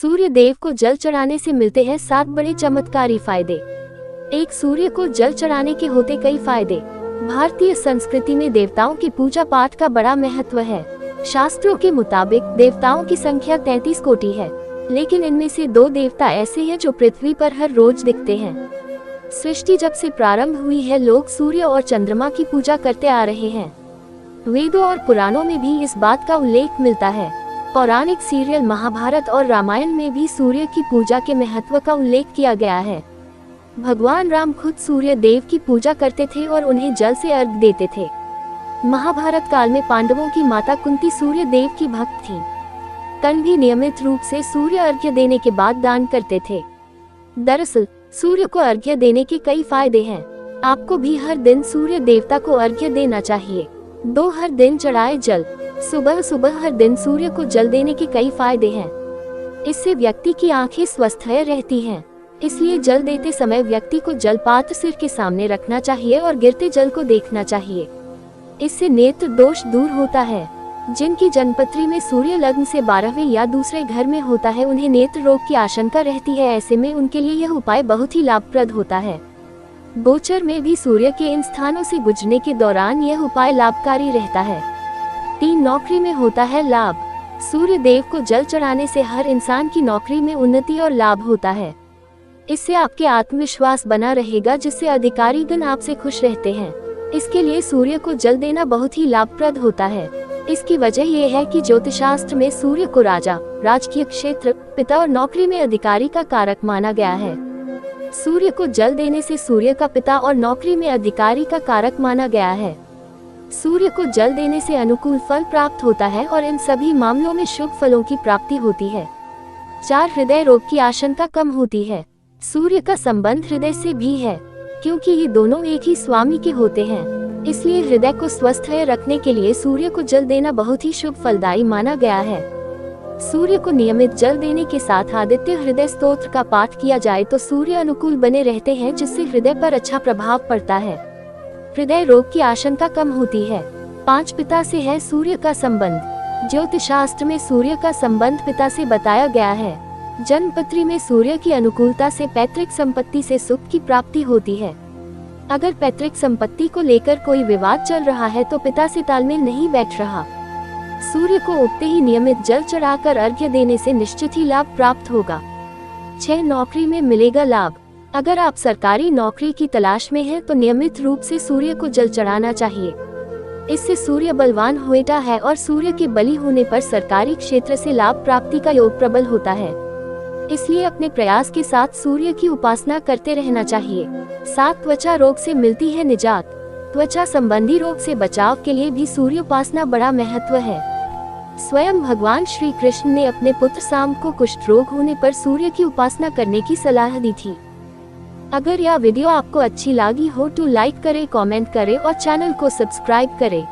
सूर्य देव को जल चढ़ाने से मिलते हैं 7 बड़े चमत्कारी फायदे। एक, सूर्य को जल चढ़ाने के होते कई फायदे। भारतीय संस्कृति में देवताओं की पूजा पाठ का बड़ा महत्व है। शास्त्रों के मुताबिक देवताओं की संख्या 33 कोटि है, लेकिन इनमें से 2 देवता ऐसे हैं जो पृथ्वी पर हर रोज दिखते हैं। सृष्टि जब से प्रारंभ हुई है, लोग सूर्य और चंद्रमा की पूजा करते आ रहे हैं। वेदों और पुराणों में भी इस बात का उल्लेख मिलता है। पौराणिक सीरियल महाभारत और रामायण में भी सूर्य की पूजा के महत्व का उल्लेख किया गया है। भगवान राम खुद सूर्य देव की पूजा करते थे और उन्हें जल से अर्घ्य देते थे। महाभारत काल में पांडवों की माता कुंती सूर्य देव की भक्त थीं। कर्ण भी नियमित रूप से सूर्य अर्घ्य देने के बाद दान करते थे। दरअसल सूर्य को अर्घ्य देने के कई फायदे हैं। आपको भी हर दिन सूर्य देवता को अर्घ्य देना चाहिए। 2, हर दिन चढ़ाए जल। सुबह सुबह हर दिन सूर्य को जल देने के कई फायदे हैं। इससे व्यक्ति की आंखें स्वस्थ रहती हैं। इसलिए जल देते समय व्यक्ति को जल पात्र सिर के सामने रखना चाहिए और गिरते जल को देखना चाहिए। इससे नेत्र दोष दूर होता है। जिनकी जन्मपत्री में सूर्य लग्न से 12वें या दूसरे घर में होता है, उन्हें नेत्र रोग की आशंका रहती है। ऐसे में उनके लिए यह उपाय बहुत ही लाभप्रद होता है। गोचर में भी सूर्य के इन स्थानों से गुजरने के दौरान यह उपाय लाभकारी रहता है। 3, नौकरी में होता है लाभ। सूर्य देव को जल चढ़ाने से हर इंसान की नौकरी में उन्नति और लाभ होता है। इससे आपके आत्मविश्वास बना रहेगा, जिससे अधिकारीगण आपसे खुश रहते हैं। इसके लिए सूर्य को जल देना बहुत ही लाभप्रद होता है। इसकी वजह यह है कि ज्योतिषशास्त्र में सूर्य को राजा, राजकीय क्षेत्र, पिता और नौकरी में अधिकारी का कारक माना गया है। सूर्य को जल देने से सूर्य का पिता और नौकरी में अधिकारी का कारक माना गया है। सूर्य को जल देने से अनुकूल फल प्राप्त होता है और इन सभी मामलों में शुभ फलों की प्राप्ति होती है। 4, हृदय रोग की आशंका कम होती है। सूर्य का संबंध हृदय से भी है, क्योंकि ये दोनों एक ही स्वामी के होते हैं। इसलिए हृदय को स्वस्थ रखने के लिए सूर्य को जल देना बहुत ही शुभ फलदायी माना गया है। सूर्य को नियमित जल देने के साथ आदित्य हृदय स्तोत्र का पाठ किया जाए तो सूर्य अनुकूल बने रहते हैं, जिससे हृदय पर अच्छा प्रभाव पड़ता है। हृदय रोग की आशंका कम होती है। 5, पिता से है सूर्य का संबंध। ज्योतिषशास्त्र में सूर्य का संबंध पिता से बताया गया है। जन्मपत्री में सूर्य की अनुकूलता से पैतृक संपत्ति से सुख की प्राप्ति होती है। अगर पैतृक संपत्ति को लेकर कोई विवाद चल रहा है तो पिता से तालमेल नहीं बैठ रहा। सूर्य को उगते ही नियमित जल चढ़ाकर अर्घ्य देने से निश्चित ही लाभ प्राप्त होगा। 6, नौकरी में मिलेगा लाभ। अगर आप सरकारी नौकरी की तलाश में हैं तो नियमित रूप से सूर्य को जल चढ़ाना चाहिए। इससे सूर्य बलवान होता है और सूर्य के बलि होने पर सरकारी क्षेत्र से लाभ प्राप्ति का योग प्रबल होता है। इसलिए अपने प्रयास के साथ सूर्य की उपासना करते रहना चाहिए। 7, त्वचा रोग से मिलती है निजात। त्वचा संबंधी रोग से बचाव के लिए भी सूर्य उपासना बड़ा महत्व है। स्वयं भगवान श्री कृष्ण ने अपने पुत्र साम्ब को कुष्ठ रोग होने पर सूर्य की उपासना करने की सलाह दी थी। अगर यह वीडियो आपको अच्छी लगी हो तो लाइक करें, कमेंट करें और चैनल को सब्सक्राइब करें।